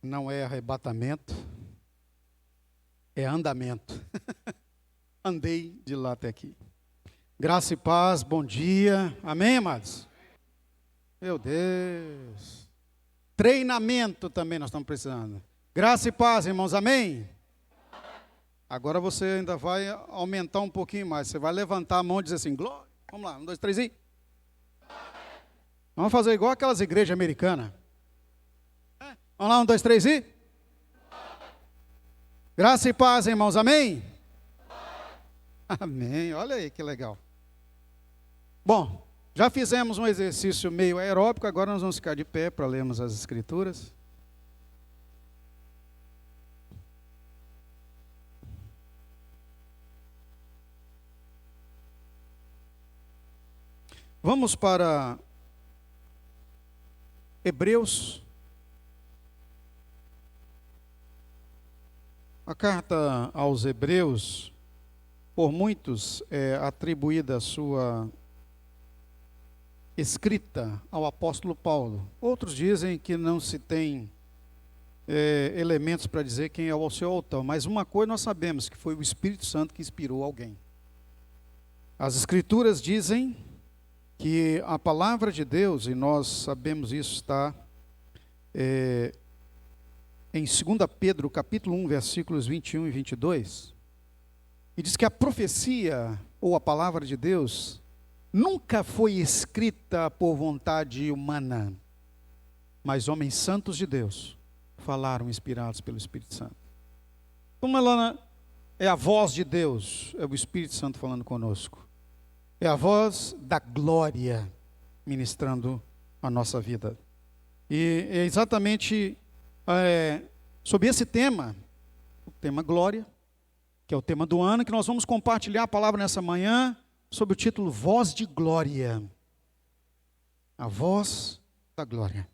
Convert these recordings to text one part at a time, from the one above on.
Não é arrebatamento, é andamento. Andei de lá até aqui. Graça e paz, bom dia. Amém, amados? Meu Deus. Treinamento também nós estamos precisando. Graça e paz, irmãos, amém? Agora você ainda vai aumentar um pouquinho mais. Você vai levantar a mão e dizer assim, glória. Vamos lá, 1, 2, 3 e... Vamos fazer igual aquelas igrejas americanas. Vamos lá, 1, 2, 3 e... Graça e paz, irmãos, amém? Amém, olha aí que legal. Bom, já fizemos um exercício meio aeróbico, agora nós vamos ficar de pé para lermos as escrituras. Vamos para Hebreus. A carta aos Hebreus, por muitos, é atribuída a sua escrita ao apóstolo Paulo. Outros dizem que não se tem elementos para dizer quem é o seu autor, mas uma coisa nós sabemos, que foi o Espírito Santo que inspirou alguém. As escrituras dizem que a palavra de Deus, e nós sabemos isso, está em 2 Pedro, capítulo 1, versículos 21 e 22, e diz que a profecia, ou a palavra de Deus, nunca foi escrita por vontade humana, mas homens santos de Deus falaram inspirados pelo Espírito Santo. Como ela é a voz de Deus, é o Espírito Santo falando conosco. É a voz da glória ministrando a nossa vida. E é exatamente sobre esse tema, o tema glória, que é o tema do ano, que nós vamos compartilhar a palavra nessa manhã, sob o título Voz de Glória. A voz da glória.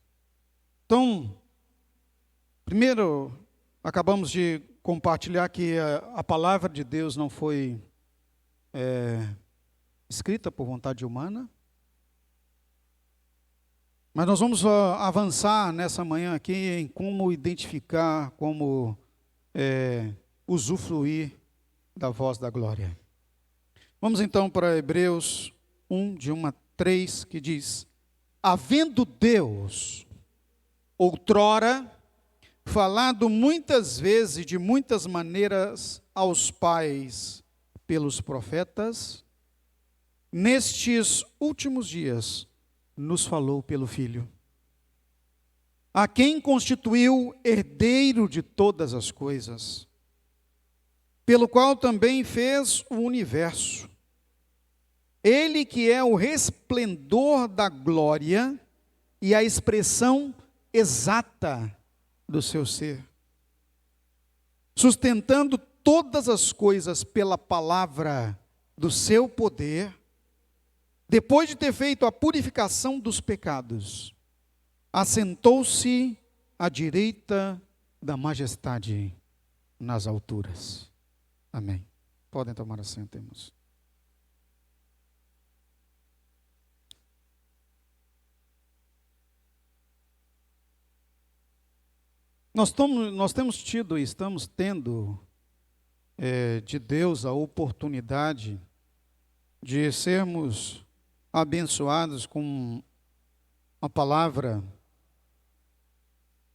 Então, primeiro, acabamos de compartilhar que a palavra de Deus não foi escrita por vontade humana, mas nós vamos avançar nessa manhã aqui em como identificar, como usufruir da voz da glória. Vamos então para Hebreus 1, de 1 a 3, que diz: havendo Deus, outrora, falado muitas vezes e de muitas maneiras aos pais pelos profetas, nestes últimos dias nos falou pelo Filho, a quem constituiu herdeiro de todas as coisas, pelo qual também fez o universo. Ele que é o resplendor da glória e a expressão exata do seu ser, sustentando todas as coisas pela palavra do seu poder, depois de ter feito a purificação dos pecados, assentou-se à direita da majestade nas alturas. Amém. Podem tomar assento, irmãos. Nós temos tido e estamos tendo de Deus a oportunidade de sermos abençoados com uma palavra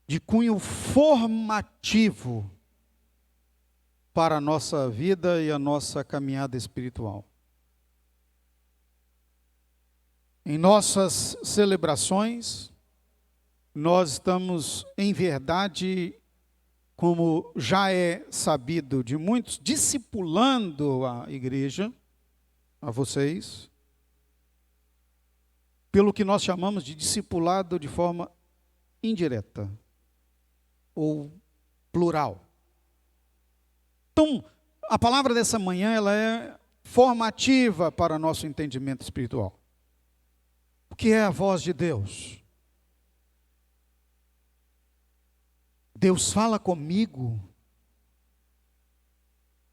de cunho formativo para a nossa vida e a nossa caminhada espiritual. Em nossas celebrações, nós estamos, em verdade, como já é sabido de muitos, discipulando a igreja, a vocês, pelo que nós chamamos de discipulado de forma indireta ou plural. Então, a palavra dessa manhã, ela é formativa para nosso entendimento espiritual. O que é a voz de Deus? Deus fala comigo.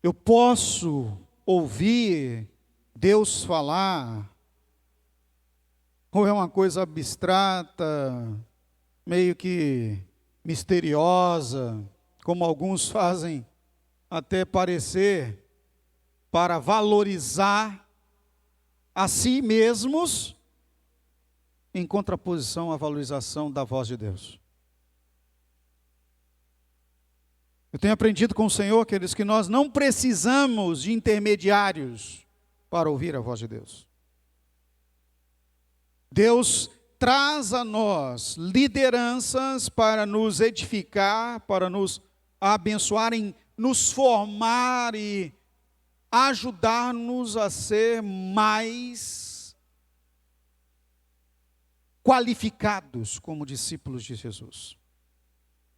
Eu posso ouvir Deus falar. Ou é uma coisa abstrata, meio que misteriosa, como alguns fazem até parecer, para valorizar a si mesmos, em contraposição à valorização da voz de Deus. Eu tenho aprendido com o Senhor, queridos, que nós não precisamos de intermediários para ouvir a voz de Deus. Deus traz a nós lideranças para nos edificar, para nos abençoar, em nos formar e ajudar-nos a ser mais qualificados como discípulos de Jesus.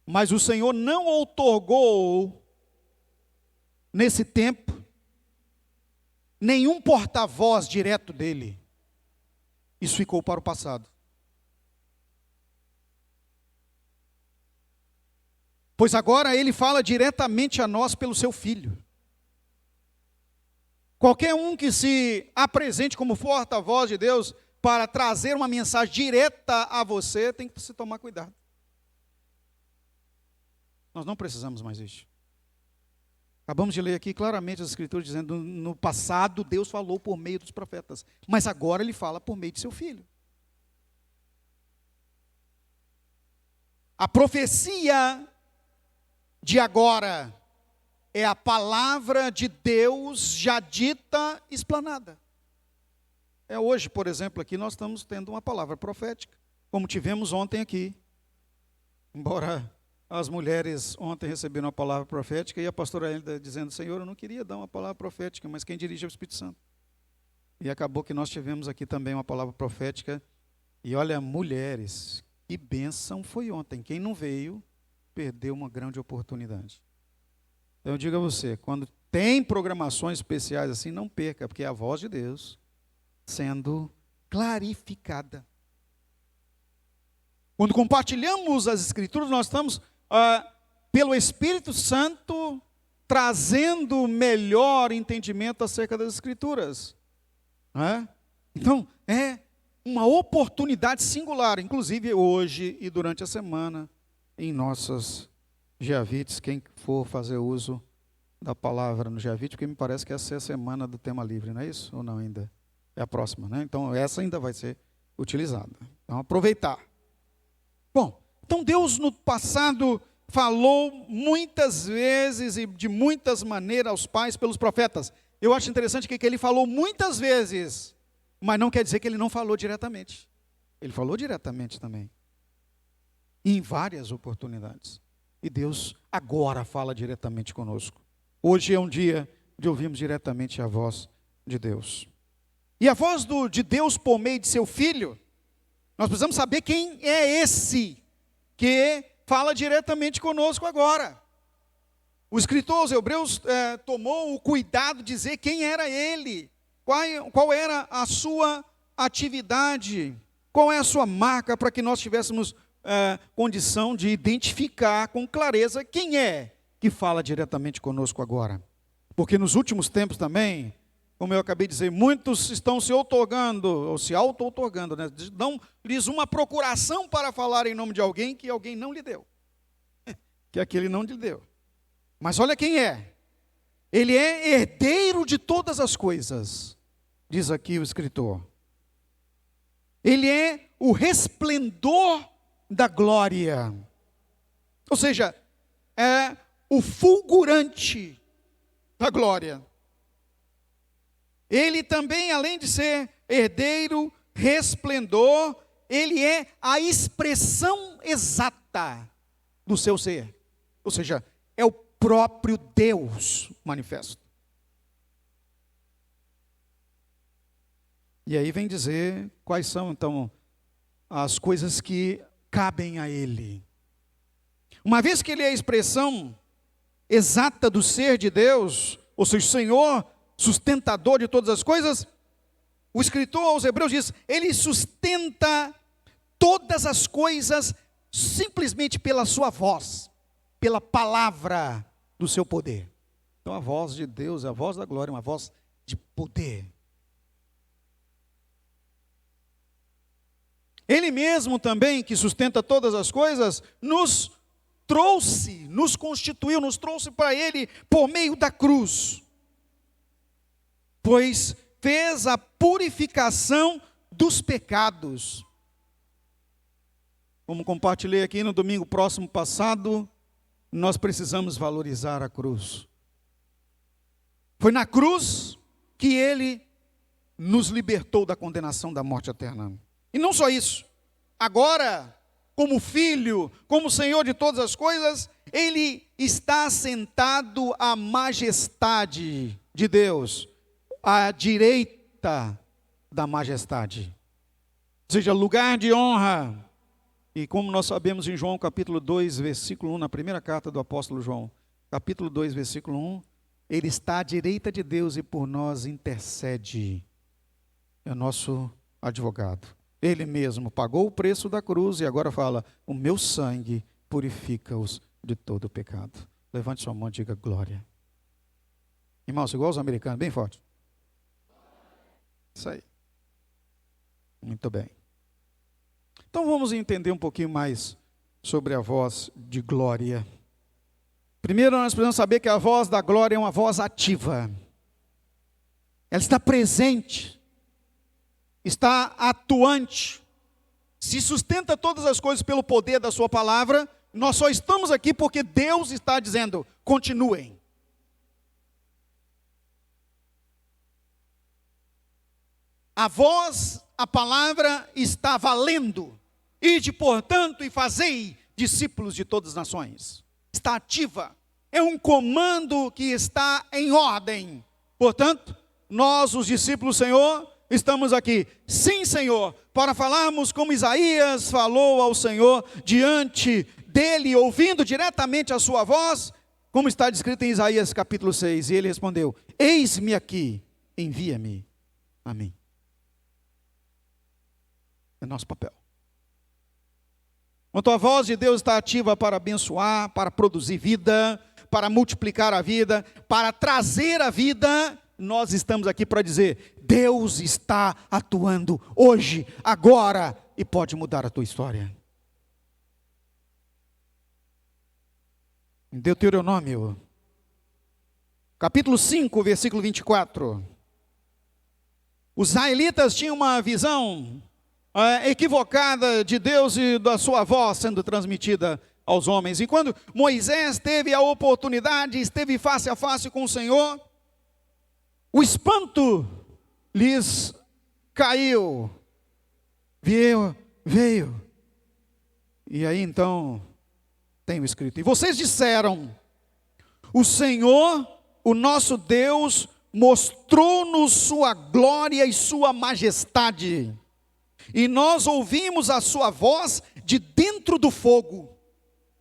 Mas o Senhor não outorgou, nesse tempo, nenhum porta-voz direto dele. Isso ficou para o passado. Pois agora ele fala diretamente a nós pelo seu Filho. Qualquer um que se apresente como porta-voz de Deus para trazer uma mensagem direta a você, tem que se tomar cuidado. Nós não precisamos mais disso. Acabamos de ler aqui claramente as Escrituras dizendo, no passado Deus falou por meio dos profetas, mas agora Ele fala por meio de seu Filho. A profecia de agora é a palavra de Deus já dita, explanada. Hoje, por exemplo, aqui nós estamos tendo uma palavra profética, como tivemos ontem aqui. Embora as mulheres ontem receberam uma palavra profética, e a pastora ainda dizendo, Senhor, eu não queria dar uma palavra profética, mas quem dirige é o Espírito Santo. E acabou que nós tivemos aqui também uma palavra profética, e olha, mulheres, que bênção foi ontem. Quem não veio, perdeu uma grande oportunidade. Então eu digo a você, quando tem programações especiais assim, não perca, porque é a voz de Deus sendo clarificada. Quando compartilhamos as Escrituras, nós estamos, pelo Espírito Santo, trazendo melhor entendimento acerca das Escrituras. Então, é uma oportunidade singular, inclusive hoje e durante a semana, em nossas Giavites, quem for fazer uso da palavra no Giavite, porque me parece que essa é a semana do tema livre, não é isso? Ou não ainda? É a próxima, né? Então, essa ainda vai ser utilizada. Então, aproveitar. Bom, então Deus no passado falou muitas vezes e de muitas maneiras aos pais pelos profetas. Eu acho interessante que ele falou muitas vezes, mas não quer dizer que ele não falou diretamente. Ele falou diretamente também. Em várias oportunidades. E Deus agora fala diretamente conosco. Hoje é um dia de ouvirmos diretamente a voz de Deus. E a voz de Deus por meio de seu Filho, nós precisamos saber quem é esse que fala diretamente conosco agora. O escritor aos Hebreus tomou o cuidado de dizer quem era ele, qual era a sua atividade, qual é a sua marca, para que nós tivéssemos condição de identificar com clareza quem é que fala diretamente conosco agora. Porque nos últimos tempos também, como eu acabei de dizer, muitos estão se outorgando, ou se auto-outorgando, né? Dão-lhes uma procuração para falar em nome de alguém que alguém não lhe deu. Que aquele não lhe deu. Mas olha quem é. Ele é herdeiro de todas as coisas, diz aqui o escritor. Ele é o resplendor da glória. Ou seja, é o fulgurante da glória. Ele também, além de ser herdeiro, resplendor, ele é a expressão exata do seu ser. Ou seja, é o próprio Deus manifesto. E aí vem dizer quais são, então, as coisas que cabem a ele. Uma vez que ele é a expressão exata do ser de Deus, ou seja, o Senhor, sustentador de todas as coisas, o escritor aos Hebreus diz, ele sustenta todas as coisas simplesmente pela sua voz, pela palavra do seu poder. Então a voz de Deus, a voz da glória, é uma voz de poder. Ele mesmo também, que sustenta todas as coisas, nos nos constituiu, nos trouxe para Ele por meio da cruz, pois fez a purificação dos pecados. Como compartilhei aqui no domingo próximo passado, nós precisamos valorizar a cruz. Foi na cruz que Ele nos libertou da condenação da morte eterna. E não só isso, agora, como Filho, como Senhor de todas as coisas, Ele está sentado à majestade de Deus, à direita da majestade, ou seja, lugar de honra. E como nós sabemos em João capítulo 2, versículo 1, na primeira carta do apóstolo João, capítulo 2, versículo 1, Ele está à direita de Deus e por nós intercede. É o nosso advogado. Ele mesmo pagou o preço da cruz e agora fala: o meu sangue purifica-os de todo o pecado. Levante sua mão e diga glória. Irmãos, igual os americanos, bem forte. Isso aí. Muito bem. Então vamos entender um pouquinho mais sobre a voz de glória. Primeiro nós precisamos saber que a voz da glória é uma voz ativa. Ela está presente, está atuante, se sustenta todas as coisas pelo poder da sua palavra. Nós só estamos aqui porque Deus está dizendo: continuem. A voz, a palavra está valendo. Ide, portanto, e fazei discípulos de todas as nações. Está ativa. É um comando que está em ordem. Portanto, nós, os discípulos do Senhor, estamos aqui. Sim, Senhor, para falarmos como Isaías falou ao Senhor, diante dele, ouvindo diretamente a sua voz, como está descrito em Isaías capítulo 6. E ele respondeu: eis-me aqui, envia-me a mim. É nosso papel. Quanto a voz de Deus está ativa para abençoar, para produzir vida, para multiplicar a vida, para trazer a vida, nós estamos aqui para dizer: Deus está atuando hoje, agora, e pode mudar a tua história. Em Deuteronômio, capítulo 5, versículo 24. Os israelitas tinham uma visão equivocada de Deus e da sua voz sendo transmitida aos homens. E quando Moisés teve a oportunidade, esteve face a face com o Senhor, o espanto lhes caiu, veio. E aí então, tem escrito: e vocês disseram: o Senhor, o nosso Deus, mostrou-nos sua glória e sua majestade, e nós ouvimos a sua voz de dentro do fogo.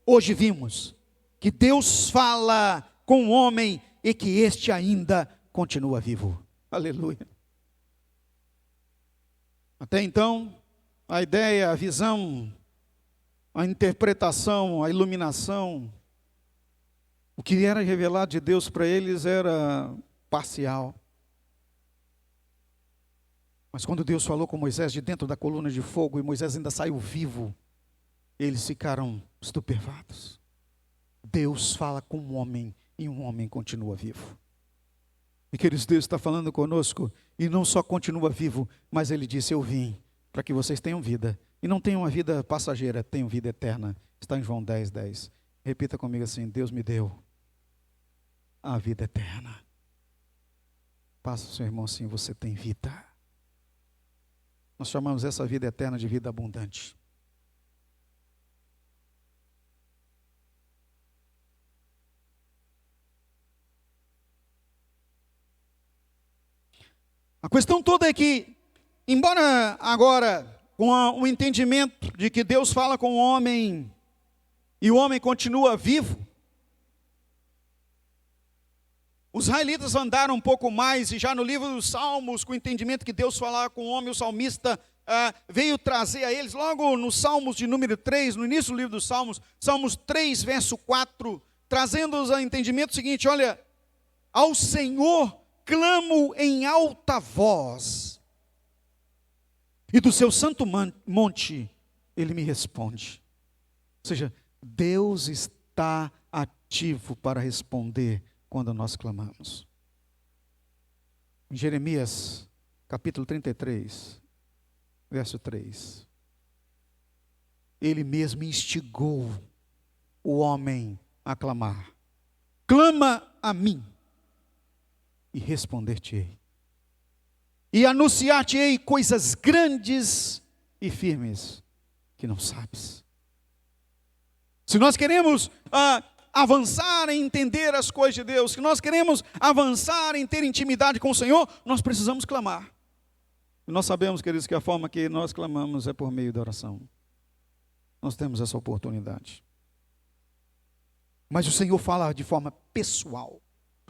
Hoje vimos que Deus fala com o homem e que este ainda continua vivo. Aleluia. Até então, a ideia, a visão, a interpretação, a iluminação, o que era revelado de Deus para eles era parcial. Mas quando Deus falou com Moisés de dentro da coluna de fogo, e Moisés ainda saiu vivo, eles ficaram estupefatos. Deus fala com um homem, e um homem continua vivo. E queridos, Deus está falando conosco, e não só continua vivo, mas Ele disse: eu vim para que vocês tenham vida, e não tenham uma vida passageira, tenham vida eterna. Está em João 10, 10. Repita comigo assim: Deus me deu a vida eterna. Passa o seu irmão assim: você tem vida. Nós chamamos essa vida eterna de vida abundante. A questão toda é que, embora agora, com o entendimento de que Deus fala com o homem, e o homem continua vivo, os israelitas andaram um pouco mais, e já no livro dos Salmos, com o entendimento que Deus falava com o homem, o salmista veio trazer a eles, logo no Salmos de número 3, no início do livro dos Salmos, Salmos 3, verso 4, trazendo-os ao entendimento seguinte: olha, ao Senhor clamo em alta voz, e do seu santo monte Ele me responde. Ou seja, Deus está ativo para responder quando nós clamamos. Em Jeremias, capítulo 33, verso 3. Ele mesmo instigou o homem a clamar. Clama a mim e responder-te-ei. E anunciar-te-ei coisas grandes e firmes que não sabes. Se nós queremos avançar em entender as coisas de Deus, se nós queremos avançar em ter intimidade com o Senhor, nós precisamos clamar. E nós sabemos, queridos, que a forma que nós clamamos é por meio da oração. Nós temos essa oportunidade. Mas o Senhor fala de forma pessoal.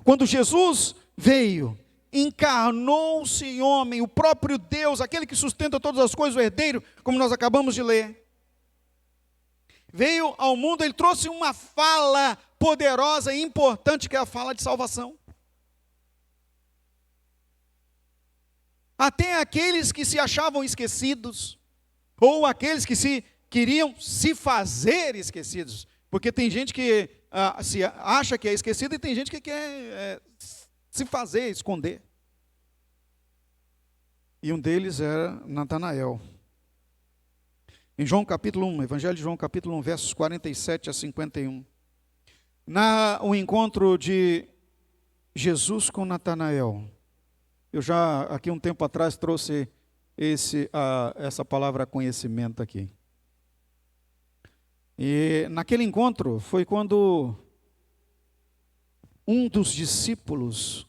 Quando Jesus veio, encarnou-se em homem, o próprio Deus, aquele que sustenta todas as coisas, o herdeiro, como nós acabamos de ler, veio ao mundo, ele trouxe uma fala poderosa e importante, que é a fala de salvação. Até aqueles que se achavam esquecidos, ou aqueles que queriam se fazer esquecidos, porque tem gente que se acha que é esquecido e tem gente que quer se fazer, esconder. E um deles era Natanael. Em João capítulo 1, Evangelho de João capítulo 1, versos 47 a 51. O encontro de Jesus com Natanael. Eu já, aqui um tempo atrás, trouxe essa palavra conhecimento aqui. E naquele encontro foi quando um dos discípulos,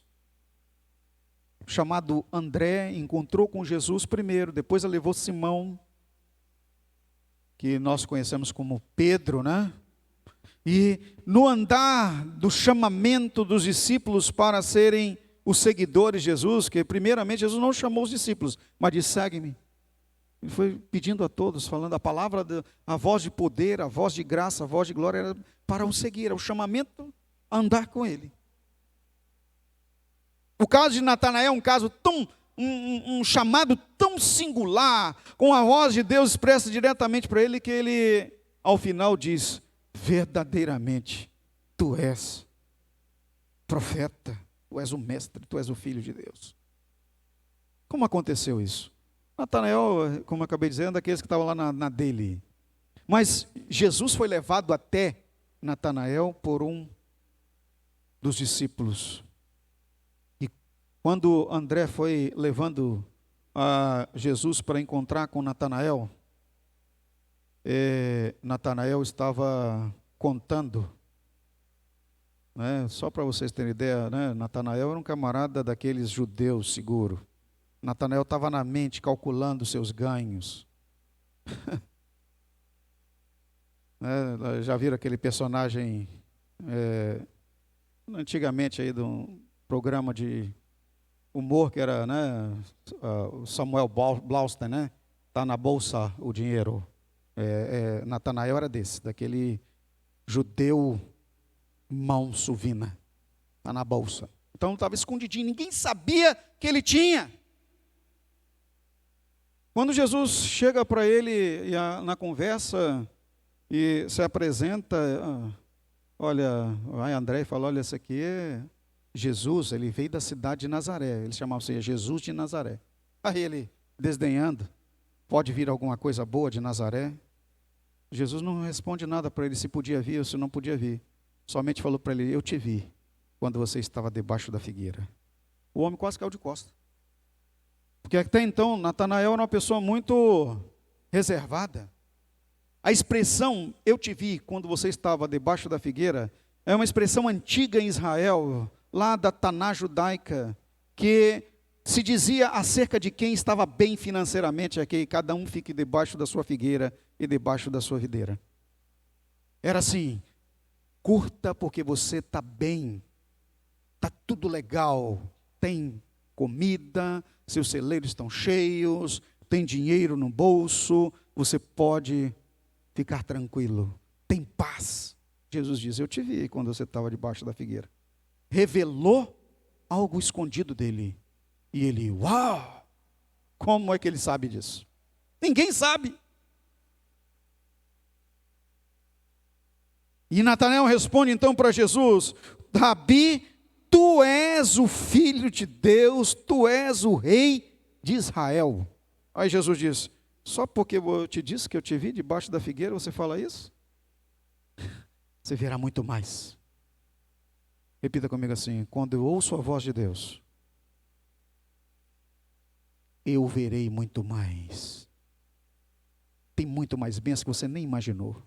chamado André, encontrou com Jesus primeiro, depois levou Simão, que nós conhecemos como Pedro, né? E no andar do chamamento dos discípulos para serem os seguidores de Jesus, que primeiramente Jesus não chamou os discípulos, mas disse: segue-me. Ele foi pedindo a todos, falando a palavra, a voz de poder, a voz de graça, a voz de glória, era para o seguir, era o chamamento a andar com ele. O caso de Natanael é um caso um chamado tão singular, com a voz de Deus expressa diretamente para ele, que ele, ao final, diz: verdadeiramente, tu és profeta, tu és o mestre, tu és o filho de Deus. Como aconteceu isso? Natanael, como eu acabei dizendo, daqueles que estavam lá na dele. Mas Jesus foi levado até Natanael por um dos discípulos. E quando André foi levando a Jesus para encontrar com Natanael, Natanael estava contando, né, só para vocês terem ideia, né, Natanael era um camarada daqueles judeus seguro. Natanael estava na mente calculando seus ganhos. Já viram aquele personagem antigamente aí de um programa de humor que era, né, o Samuel Blaustein, né? Tá na bolsa o dinheiro. Natanael era daquele judeu mão suvina. Tá na bolsa. Então estava escondidinho, ninguém sabia que ele tinha. Quando Jesus chega para ele na conversa e se apresenta, olha, vai André e fala: olha, esse aqui é Jesus, ele veio da cidade de Nazaré. Ele chamava-se Jesus de Nazaré. Aí ele, desdenhando: pode vir alguma coisa boa de Nazaré? Jesus não responde nada para ele se podia vir ou se não podia vir. Somente falou para ele: eu te vi quando você estava debaixo da figueira. O homem quase caiu de costas. Porque até então, Natanael era uma pessoa muito reservada. A expressão "eu te vi quando você estava debaixo da figueira" é uma expressão antiga em Israel, lá da Taná judaica, que se dizia acerca de quem estava bem financeiramente, é que cada um fique debaixo da sua figueira e debaixo da sua videira. Era assim: curta porque você está bem, está tudo legal, tem comida, seus celeiros estão cheios, tem dinheiro no bolso, você pode ficar tranquilo, tem paz. Jesus diz: eu te vi quando você estava debaixo da figueira. Revelou algo escondido dele. E ele: uau! Como é que ele sabe disso? Ninguém sabe. E Natanael responde então para Jesus: Rabi, tu és o Filho de Deus, tu és o Rei de Israel. Aí Jesus diz: só porque eu te disse que eu te vi debaixo da figueira, você fala isso? Você verá muito mais. Repita comigo assim: quando eu ouço a voz de Deus, eu verei muito mais. Tem muito mais bênção que você nem imaginou.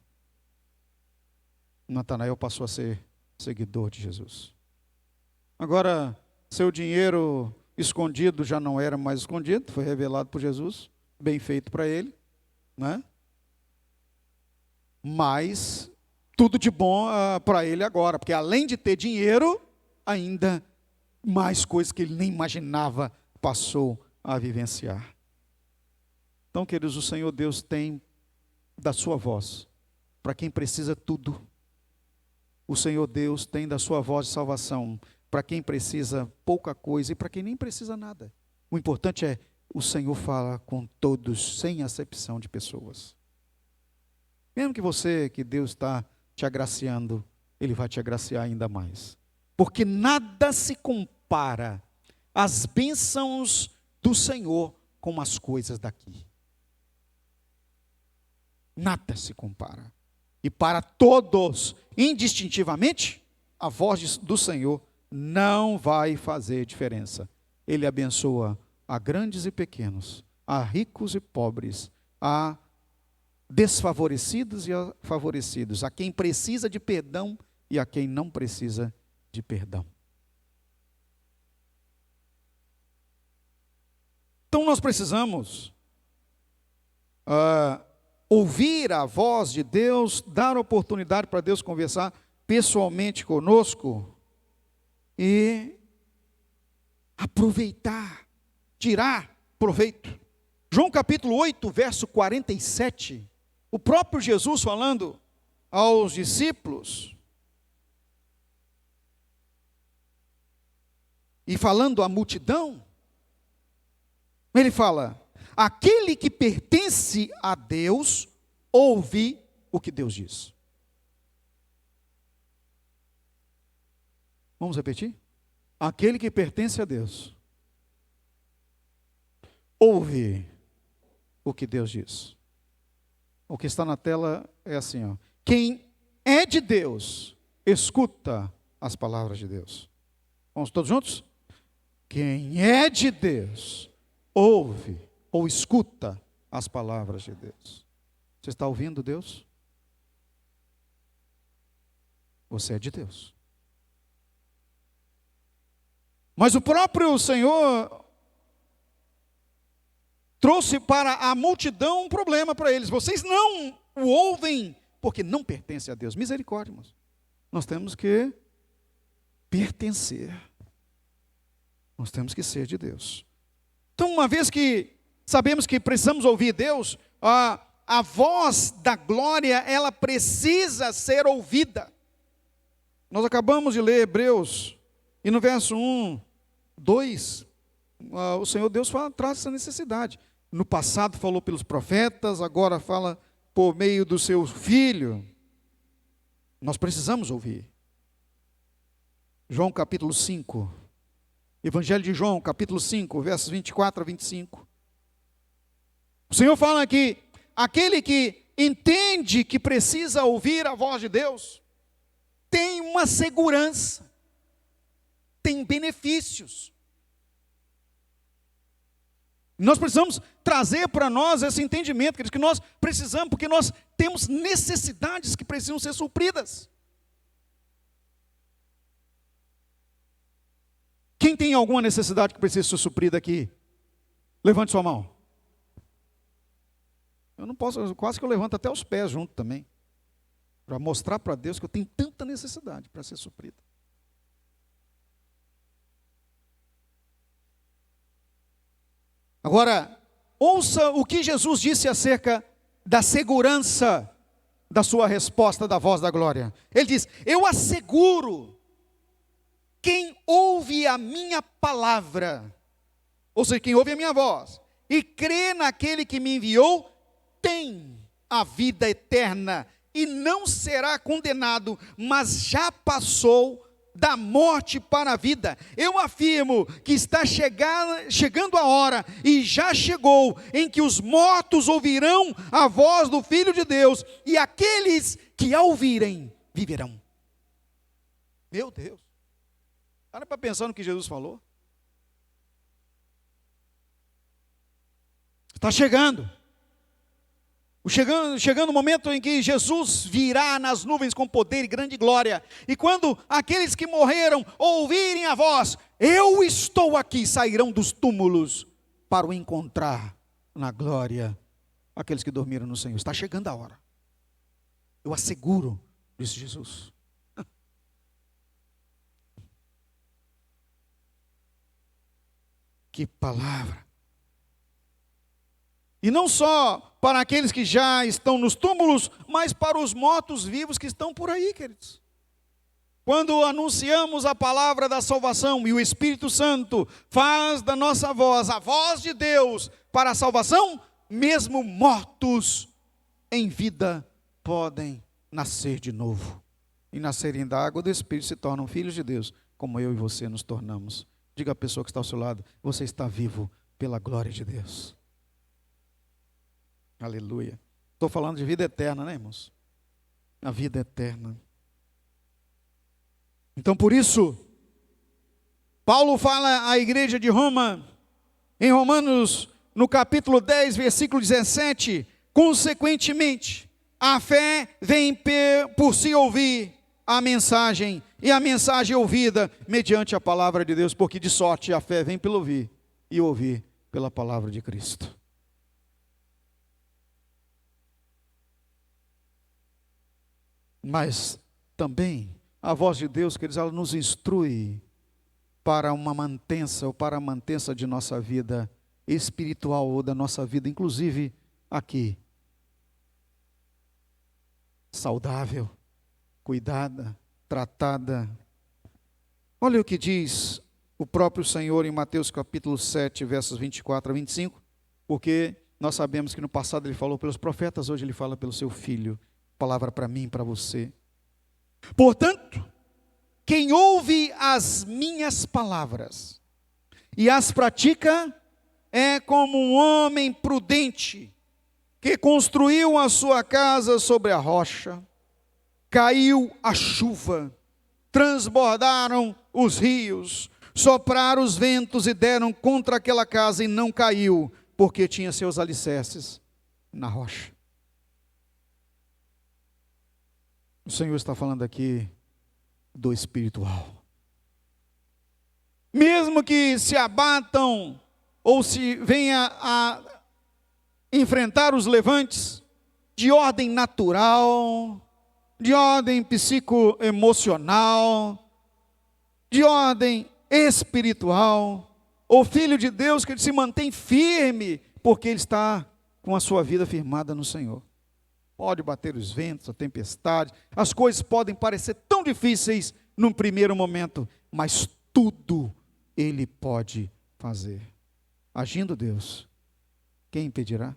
Natanael passou a ser seguidor de Jesus. Agora, seu dinheiro escondido já não era mais escondido, foi revelado por Jesus, bem feito para ele, né? Mas tudo de bom para ele agora, porque além de ter dinheiro, ainda mais coisas que ele nem imaginava passou a vivenciar. Então, queridos, o Senhor Deus tem da sua voz para quem precisa tudo. O Senhor Deus tem da sua voz de salvação para quem precisa pouca coisa e para quem nem precisa nada. O importante é o Senhor fala com todos, sem acepção de pessoas. Mesmo que Deus está te agraciando, Ele vai te agraciar ainda mais. Porque nada se compara às bênçãos do Senhor com as coisas daqui. Nada se compara. E para todos, indistintivamente, a voz do Senhor não vai fazer diferença. Ele abençoa a grandes e pequenos, a ricos e pobres, a desfavorecidos e a favorecidos, a quem precisa de perdão e a quem não precisa de perdão. Então nós precisamos ouvir a voz de Deus, dar oportunidade para Deus conversar pessoalmente conosco e aproveitar, tirar proveito. João capítulo 8, verso 47, o próprio Jesus falando aos discípulos e falando à multidão, ele fala: aquele que pertence a Deus, ouve o que Deus diz. Vamos repetir? Aquele que pertence a Deus, ouve o que Deus diz. O que está na tela é assim, ó. Quem é de Deus, escuta as palavras de Deus. Vamos todos juntos? Quem é de Deus, ouve ou escuta as palavras de Deus. Você está ouvindo Deus? Você é de Deus. Mas o próprio Senhor trouxe para a multidão um problema para eles. Vocês não o ouvem porque não pertence a Deus. Misericórdia, irmãos. Nós temos que pertencer. Nós temos que ser de Deus. Então, uma vez que sabemos que precisamos ouvir Deus, a voz da glória, ela precisa ser ouvida. Nós acabamos de ler Hebreus, e no verso 1, 2, o Senhor Deus traz essa necessidade. No passado falou pelos profetas, agora fala por meio do seu Filho. Nós precisamos ouvir. João capítulo 5, Evangelho de João capítulo 5, versos 24 a 25. O Senhor fala que aquele que entende que precisa ouvir a voz de Deus, tem uma segurança, tem benefícios. Nós precisamos trazer para nós esse entendimento, que nós precisamos, porque nós temos necessidades que precisam ser supridas. Quem tem alguma necessidade que precisa ser suprida aqui? Levante sua mão. Eu não posso, quase que eu levanto até os pés junto também, para mostrar para Deus que eu tenho tanta necessidade para ser suprida. Agora, ouça o que Jesus disse acerca da segurança da sua resposta da voz da glória. Ele diz: eu asseguro, quem ouve a minha palavra, ou seja, quem ouve a minha voz, e crê naquele que me enviou, tem a vida eterna e não será condenado, mas já passou da morte para a vida. Eu afirmo que está chegando a hora, e já chegou, em que os mortos ouvirão a voz do Filho de Deus, e aqueles que a ouvirem, viverão. Meu Deus, para pensar no que Jesus falou. Está chegando. Chegando o momento em que Jesus virá nas nuvens com poder e grande glória. E quando aqueles que morreram ouvirem a voz, eu estou aqui, sairão dos túmulos para o encontrar na glória aqueles que dormiram no Senhor. Está chegando a hora. Eu asseguro, disse Jesus. Que palavra. E não só para aqueles que já estão nos túmulos, mas para os mortos-vivos que estão por aí, queridos. Quando anunciamos a palavra da salvação e o Espírito Santo faz da nossa voz, a voz de Deus para a salvação, mesmo mortos em vida podem nascer de novo. E nascerem da água do Espírito se tornam filhos de Deus, como eu e você nos tornamos. Diga à pessoa que está ao seu lado, você está vivo pela glória de Deus. Aleluia. Estou falando de vida eterna, né, irmãos? A vida eterna. Então, por isso, Paulo fala à igreja de Roma, em Romanos, no capítulo 10, versículo 17, consequentemente, a fé vem por se ouvir a mensagem, e a mensagem ouvida mediante a palavra de Deus, porque de sorte a fé vem pelo ouvir, e ouvir pela palavra de Cristo. Mas também a voz de Deus, queridos, ela nos instrui para uma mantença, ou para a mantença de nossa vida espiritual, ou da nossa vida, inclusive aqui, saudável, cuidada, tratada. Olha o que diz o próprio Senhor em Mateus capítulo 7, versos 24 a 25, porque nós sabemos que no passado ele falou pelos profetas, hoje ele fala pelo seu Filho. Palavra para mim e para você. Portanto, quem ouve as minhas palavras e as pratica é como um homem prudente que construiu a sua casa sobre a rocha. Caiu a chuva, transbordaram os rios, sopraram os ventos e deram contra aquela casa, e não caiu, porque tinha seus alicerces na rocha. O Senhor está falando aqui do espiritual. Mesmo que se abatam ou se venha a enfrentar os levantes de ordem natural, de ordem psicoemocional, de ordem espiritual, o Filho de Deus que ele se mantém firme, porque ele está com a sua vida firmada no Senhor. Pode bater os ventos, a tempestade, as coisas podem parecer tão difíceis num primeiro momento, mas tudo Ele pode fazer. Agindo Deus, quem impedirá?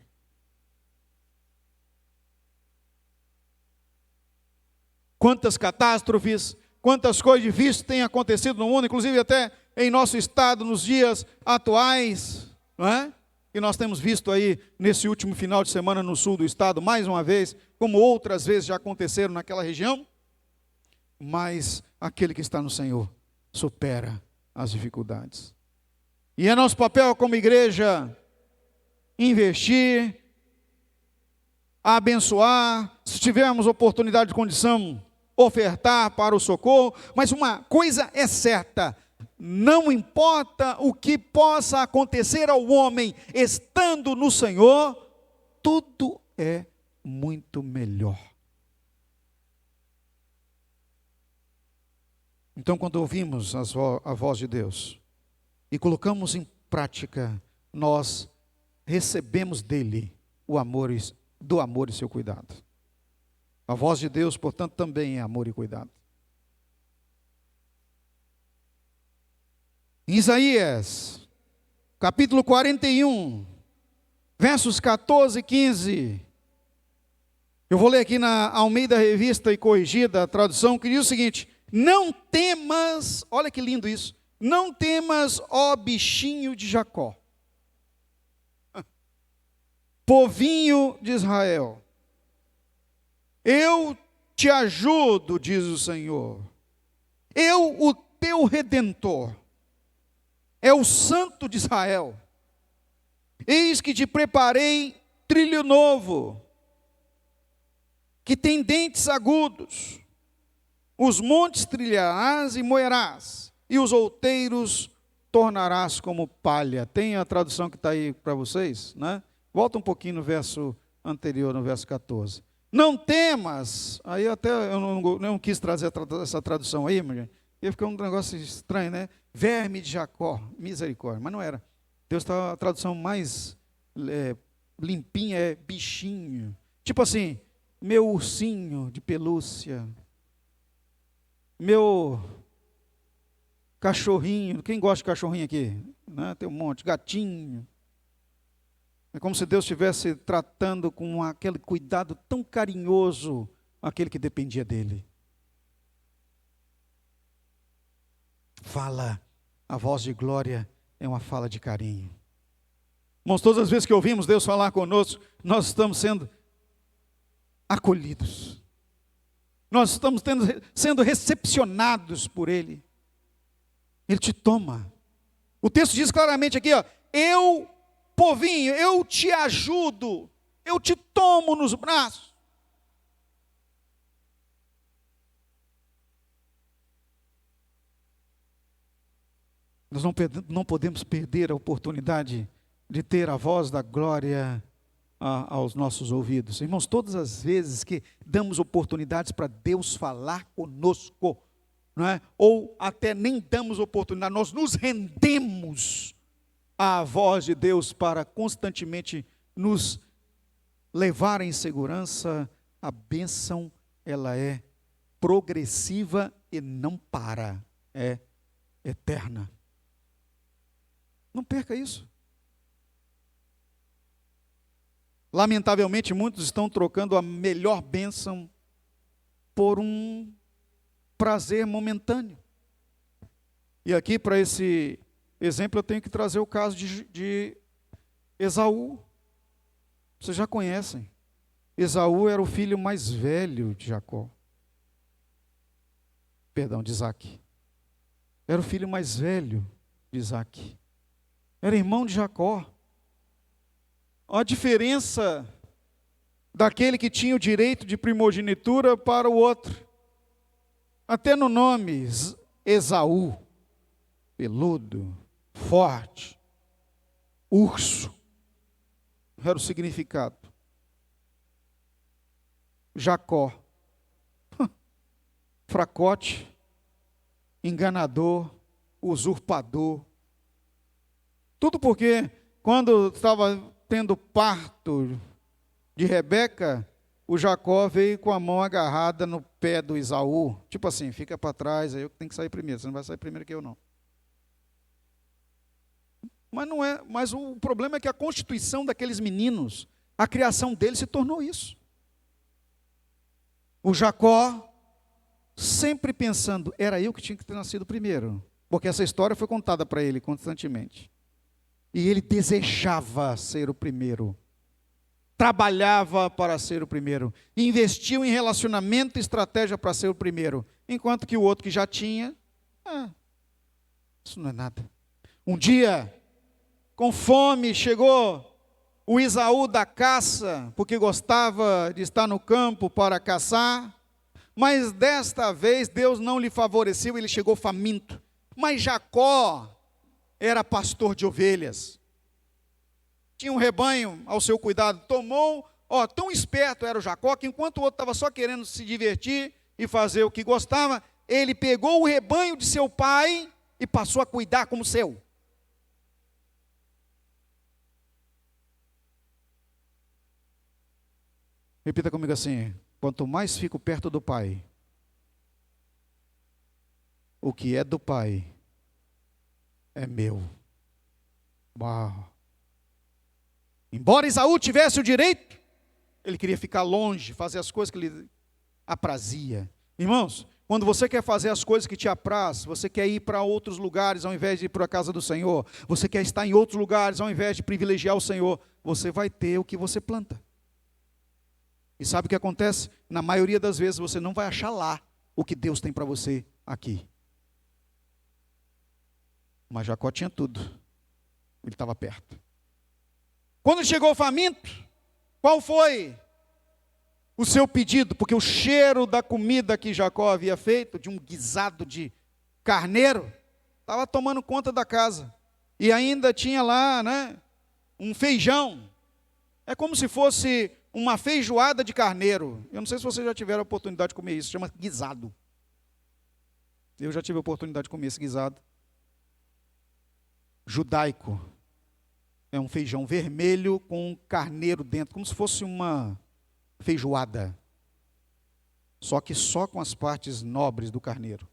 Quantas catástrofes, quantas coisas difíceis têm acontecido no mundo, inclusive até em nosso estado, nos dias atuais, não é? E nós temos visto aí, nesse último final de semana, no sul do estado, mais uma vez, como outras vezes já aconteceram naquela região, mas aquele que está no Senhor supera as dificuldades. E é nosso papel como igreja investir, abençoar, se tivermos oportunidade de condição, ofertar para o socorro, mas uma coisa é certa: não importa o que possa acontecer ao homem, estando no Senhor, tudo é muito melhor. Então, quando ouvimos a voz de Deus e colocamos em prática, nós recebemos dele o amor, do amor e seu cuidado. A voz de Deus, portanto, também é amor e cuidado. Em Isaías, capítulo 41, versos 14 e 15, Eu vou ler aqui na Almeida Revista e Corrigida, a tradução, que diz o seguinte: não temas, olha que lindo isso, não temas, ó bichinho de Jacó, povinho de Israel, eu te ajudo, diz o Senhor, eu, o teu Redentor, é o Santo de Israel, eis que te preparei trilho novo, que tem dentes agudos, os montes trilharás e moerás, e os outeiros tornarás como palha. Tem a tradução que está aí para vocês, né? Volta um pouquinho no verso anterior, no verso 14. Não temas, aí até eu não quis trazer essa tradução aí, mas ia ficar um negócio estranho, né? Verme de Jacó, misericórdia, mas não era. Deus está, a tradução mais limpinha é bichinho. Tipo assim, meu ursinho de pelúcia, meu cachorrinho, quem gosta de cachorrinho aqui? Né? Tem um monte, gatinho. É como se Deus estivesse tratando com aquele cuidado tão carinhoso aquele que dependia dele. Fala, a voz de glória é uma fala de carinho. Irmãos, todas as vezes que ouvimos Deus falar conosco, nós estamos sendo acolhidos. Nós estamos sendo recepcionados por Ele. Ele te toma. O texto diz claramente aqui, ó, eu, povinho, eu te ajudo, eu te tomo nos braços. Nós não podemos perder a oportunidade de ter a voz da glória aos nossos ouvidos. Irmãos, todas as vezes que damos oportunidades para Deus falar conosco, não é? Ou até nem damos oportunidade, nós nos rendemos à voz de Deus para constantemente nos levar em segurança. A bênção, ela é progressiva e não para, é eterna. Não perca isso. Lamentavelmente, muitos estão trocando a melhor bênção por um prazer momentâneo. E aqui, para esse exemplo, eu tenho que trazer o caso de Esaú. Vocês já conhecem. Esaú era o filho mais velho de Jacó. Perdão, de Isaac. Era o filho mais velho de Isaac. Era irmão de Jacó. A diferença daquele que tinha o direito de primogenitura para o outro. Até no nome, Esaú, peludo, forte, urso, era o significado. Jacó, fracote, enganador, usurpador. Tudo porque quando estava tendo parto de Rebeca, o Jacó veio com a mão agarrada no pé do Esaú, tipo assim, fica para trás, aí eu tenho que sair primeiro, você não vai sair primeiro que eu não. Mas não é, mas o problema é que a constituição daqueles meninos, a criação deles se tornou isso. O Jacó sempre pensando, era eu que tinha que ter nascido primeiro, porque essa história foi contada para ele constantemente. E ele desejava ser o primeiro. Trabalhava para ser o primeiro. Investiu em relacionamento e estratégia para ser o primeiro. Enquanto que o outro que já tinha, isso não é nada. Um dia, com fome, chegou o Esaú da caça, porque gostava de estar no campo para caçar. Mas desta vez Deus não lhe favoreceu, ele chegou faminto. Mas Jacó era pastor de ovelhas, tinha um rebanho ao seu cuidado, tomou, tão esperto era o Jacó, que enquanto o outro estava só querendo se divertir e fazer o que gostava, ele pegou o rebanho de seu pai e passou a cuidar como seu. Repita comigo assim, quanto mais fico perto do pai, o que é do pai é meu. Uau. Embora Esaú tivesse o direito Ele queria ficar longe, fazer as coisas que lhe aprazia. Irmãos, quando você quer fazer as coisas que te apraz, você quer ir para outros lugares ao invés de ir para a casa do Senhor, você quer estar em outros lugares ao invés de privilegiar o Senhor, você vai ter o que você planta. E sabe o que acontece? Na maioria das vezes você não vai achar lá o que Deus tem para você aqui. Mas Jacó tinha tudo. Ele estava perto. Quando chegou o faminto, qual foi o seu pedido? Porque o cheiro da comida que Jacó havia feito, de um guisado de carneiro, estava tomando conta da casa. E ainda tinha lá, um feijão. É como se fosse uma feijoada de carneiro. Eu não sei se vocês já tiveram a oportunidade de comer isso, chama guisado. Eu já tive a oportunidade de comer esse guisado. Judaico. É um feijão vermelho com carneiro dentro, como se fosse uma feijoada. Só que só com as partes nobres do carneiro.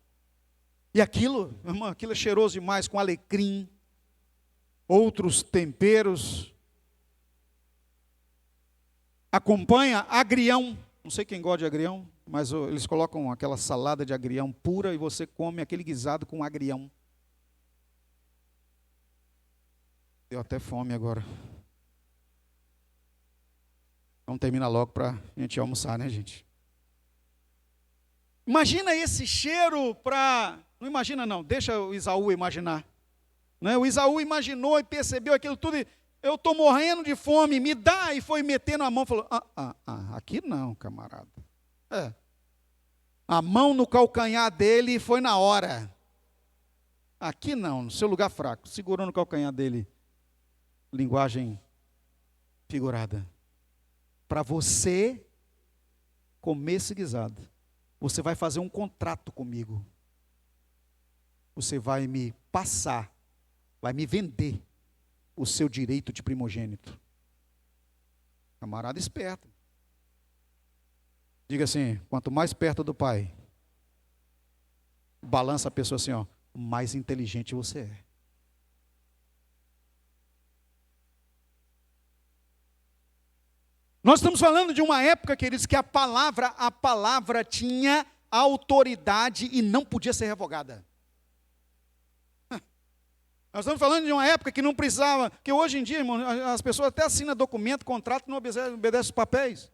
E aquilo, irmão, aquilo é cheiroso demais, com alecrim, outros temperos. Acompanha agrião. Não sei quem gosta de agrião, mas eles colocam aquela salada de agrião pura e você come aquele guisado com agrião. Deu até fome agora. Vamos terminar logo para a gente almoçar, né, gente? Imagina esse cheiro para... Não imagina não, deixa o Isaú imaginar. O Isaú imaginou e percebeu aquilo tudo. Eu estou morrendo de fome, me dá. E foi metendo a mão e falou, aqui não, camarada. A mão no calcanhar dele foi na hora. Aqui não, no seu lugar fraco. Segurou no calcanhar dele. Linguagem figurada. Para você comer esse guisado, você vai fazer um contrato comigo. Você vai me passar, vai me vender o seu direito de primogênito. Camarada esperto. Diga assim, quanto mais perto do pai, balança a pessoa assim, mais inteligente você é. Nós estamos falando de uma época, queridos, que a palavra tinha autoridade e não podia ser revogada. Nós estamos falando de uma época que não precisava, que hoje em dia, irmão, as pessoas até assinam documento, contrato, não obedecem os papéis.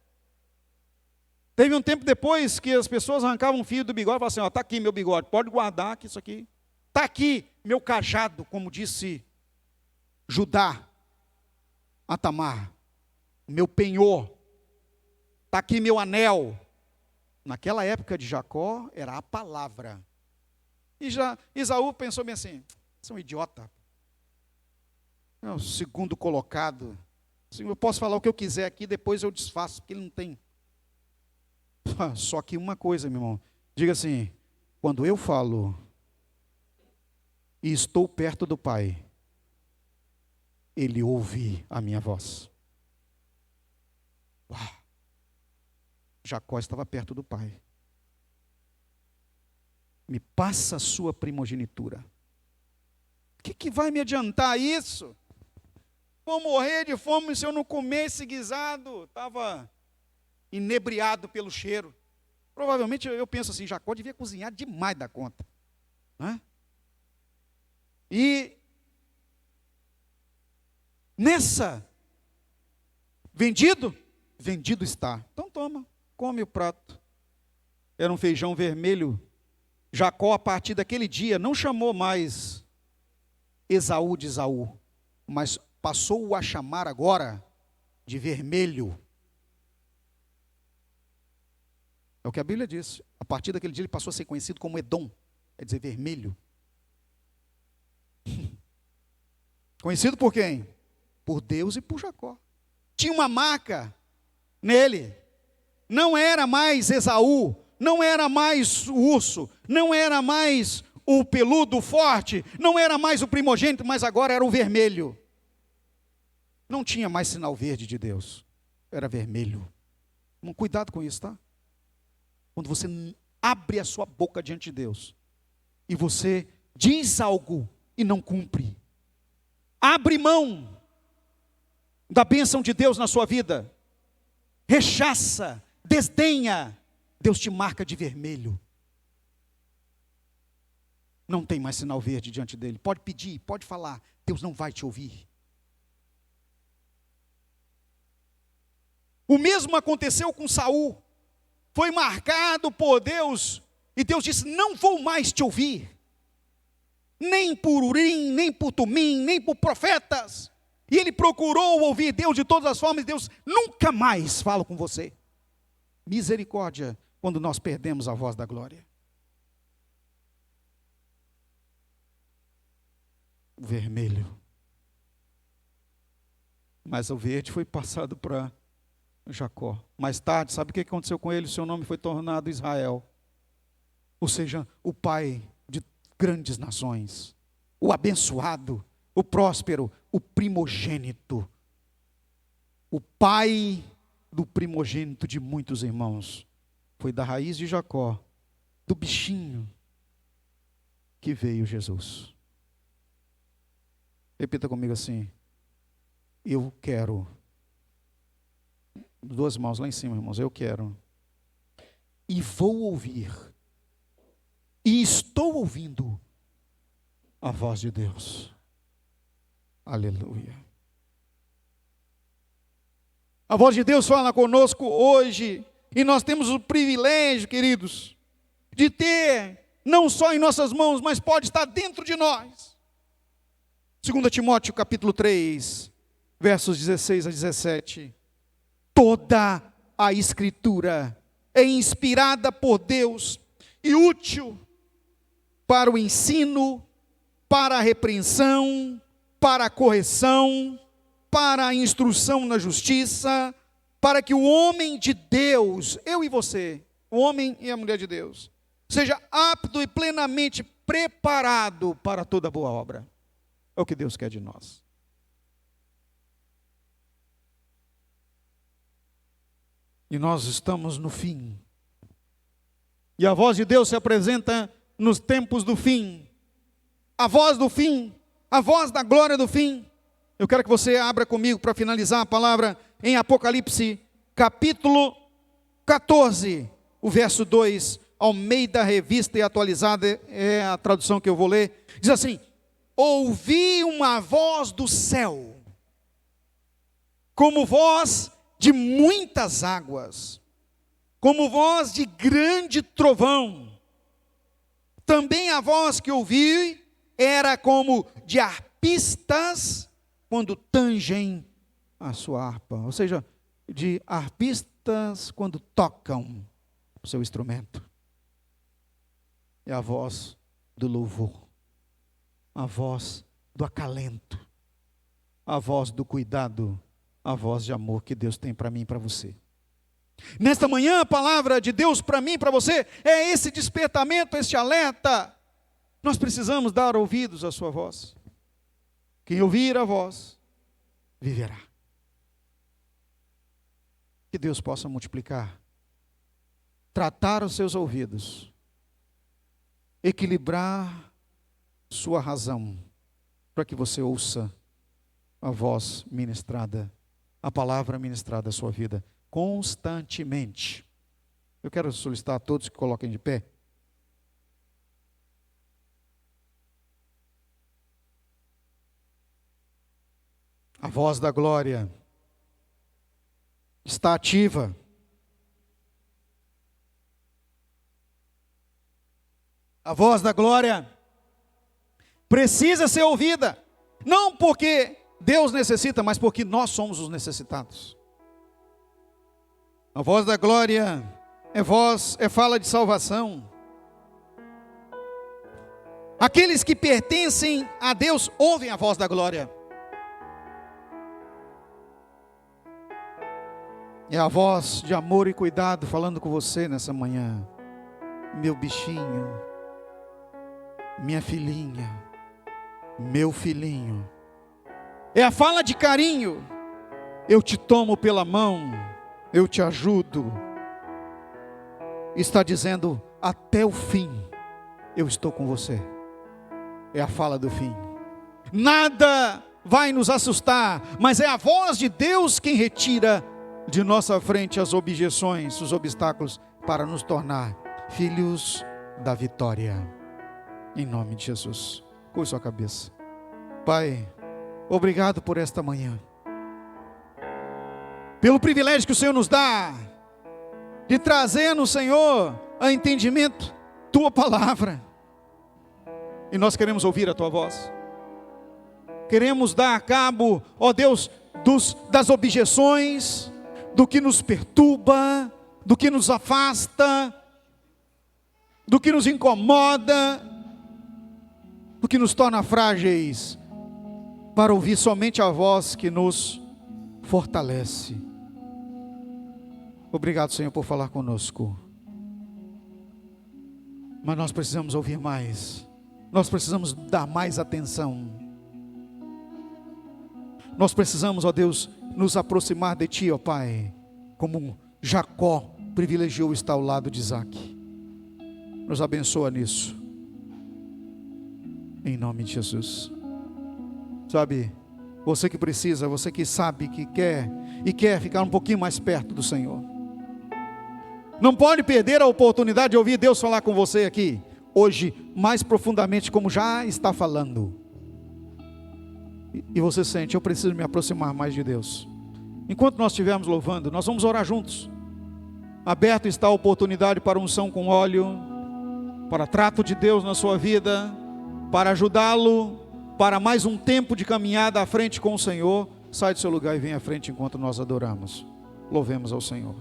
Teve um tempo depois que as pessoas arrancavam um fio do bigode e falavam assim, está aqui meu bigode, pode guardar que isso aqui. Está aqui meu cajado, como disse Judá a Tamar. Meu penhor, está aqui meu anel. Naquela época de Jacó, era a palavra. E já Esaú pensou bem assim, você é um idiota. É o segundo colocado. Eu posso falar o que eu quiser aqui, depois eu desfaço, porque ele não tem. Só que uma coisa, meu irmão, diga assim, quando eu falo e estou perto do Pai, Ele ouve a minha voz. Uau. Jacó estava perto do pai. Me passa a sua primogenitura. O que vai me adiantar isso? Vou morrer de fome se eu não comer esse guisado. Estava inebriado pelo cheiro. Provavelmente eu penso assim, Jacó devia cozinhar demais da conta. E nessa, vendido está. Então toma, come o prato. Era um feijão vermelho. Jacó, a partir daquele dia, não chamou mais Esaú de Esaú, mas passou-o a chamar agora de vermelho. É o que a Bíblia diz. A partir daquele dia ele passou a ser conhecido como Edom, quer dizer vermelho. Conhecido por quem? Por Deus e por Jacó. Tinha uma marca nele. Não era mais Esaú, não era mais o urso, não era mais o peludo forte, não era mais o primogênito, mas agora era o vermelho. Não tinha mais sinal verde de Deus, era vermelho. Cuidado com isso, tá? Quando você abre a sua boca diante de Deus e você diz algo e não cumpre, abre mão da bênção de Deus na sua vida. rechaça, desdenha, Deus te marca de vermelho. Não tem mais sinal verde diante dele. Pode pedir, pode falar, Deus não vai te ouvir. O mesmo aconteceu com Saul. Foi marcado por Deus, e Deus disse: não vou mais te ouvir. Nem por Urim, nem por Tumim, nem por profetas. E ele procurou ouvir Deus de todas as formas, e Deus nunca mais fala com você. Misericórdia, quando nós perdemos a voz da glória. O vermelho. Mas o verde foi passado para Jacó. Mais tarde, sabe o que aconteceu com ele? O seu nome foi tornado Israel. Ou seja, o pai de grandes nações. O abençoado, o próspero, o primogênito. O pai do primogênito de muitos irmãos. Foi da raiz de Jacó, do bichinho, que veio Jesus. Repita comigo assim: eu quero. Duas mãos lá em cima, irmãos. Eu quero. E vou ouvir. E estou ouvindo a voz de Deus. Aleluia. A voz de Deus fala conosco hoje. E nós temos o privilégio, queridos, de ter, não só em nossas mãos, mas pode estar dentro de nós. 2 Timóteo capítulo 3, versos 16 a 17. Toda a Escritura é inspirada por Deus e útil para o ensino, para a repreensão, para a correção, para a instrução na justiça, para que o homem de Deus, eu e você, o homem e a mulher de Deus, seja apto e plenamente preparado para toda boa obra. É o que Deus quer de nós. E nós estamos no fim. E a voz de Deus se apresenta nos tempos do fim. A voz do fim, a voz da glória do fim. Eu quero que você abra comigo para finalizar a palavra em Apocalipse, capítulo 14, o verso 2, Almeida Revista e Atualizada, é a tradução que eu vou ler. Diz assim: ouvi uma voz do céu, como voz de muitas águas, como voz de grande trovão. Também a voz que ouvi era como de arpistas quando tangem a sua harpa, ou seja, de arpistas quando tocam o seu instrumento. É a voz do louvor, a voz do acalento, a voz do cuidado, a voz de amor que Deus tem para mim e para você. Nesta manhã, a palavra de Deus para mim e para você é esse despertamento, este alerta. Nós precisamos dar ouvidos à sua voz. Quem ouvir a voz, viverá. Que Deus possa multiplicar, tratar os seus ouvidos, equilibrar sua razão, para que você ouça a voz ministrada, a palavra ministrada à sua vida, constantemente. Eu quero solicitar a todos que coloquem de pé. A voz da glória está ativa. A voz da glória precisa ser ouvida, não porque Deus necessita, mas porque nós somos os necessitados. A voz da glória é fala de salvação. Aqueles que pertencem a Deus ouvem a voz da glória. É a voz de amor e cuidado falando com você nessa manhã. Meu bichinho, minha filhinha, meu filhinho. É a fala de carinho. Eu te tomo pela mão, eu te ajudo. Está dizendo, até o fim, eu estou com você. É a fala do fim. Nada vai nos assustar, mas é a voz de Deus quem retira de nossa frente as objeções, os obstáculos, para nos tornar filhos da vitória. Em nome de Jesus. Curva sua cabeça. Pai, obrigado por esta manhã. Pelo privilégio que o Senhor nos dá de trazer no Senhor a entendimento Tua palavra. E nós queremos ouvir a Tua voz. Queremos dar cabo, ó Deus, das objeções, do que nos perturba, do que nos afasta, do que nos incomoda, do que nos torna frágeis, para ouvir somente a voz que nos fortalece. Obrigado, Senhor, por falar conosco. Mas nós precisamos ouvir mais. Nós precisamos dar mais atenção. Nós precisamos, ó Deus, nos aproximar de Ti, ó Pai, como Jacó privilegiou estar ao lado de Isaac. Nos abençoa nisso. Em nome de Jesus. Sabe, você que precisa, você que sabe, que quer ficar um pouquinho mais perto do Senhor. Não pode perder a oportunidade de ouvir Deus falar com você aqui, hoje, mais profundamente, como já está falando. E você sente, eu preciso me aproximar mais de Deus. Enquanto nós estivermos louvando, nós vamos orar juntos. Aberto está a oportunidade para unção com óleo, para trato de Deus na sua vida, para ajudá-lo, para mais um tempo de caminhada à frente com o Senhor. Sai do seu lugar e vem à frente enquanto nós adoramos. Louvemos ao Senhor.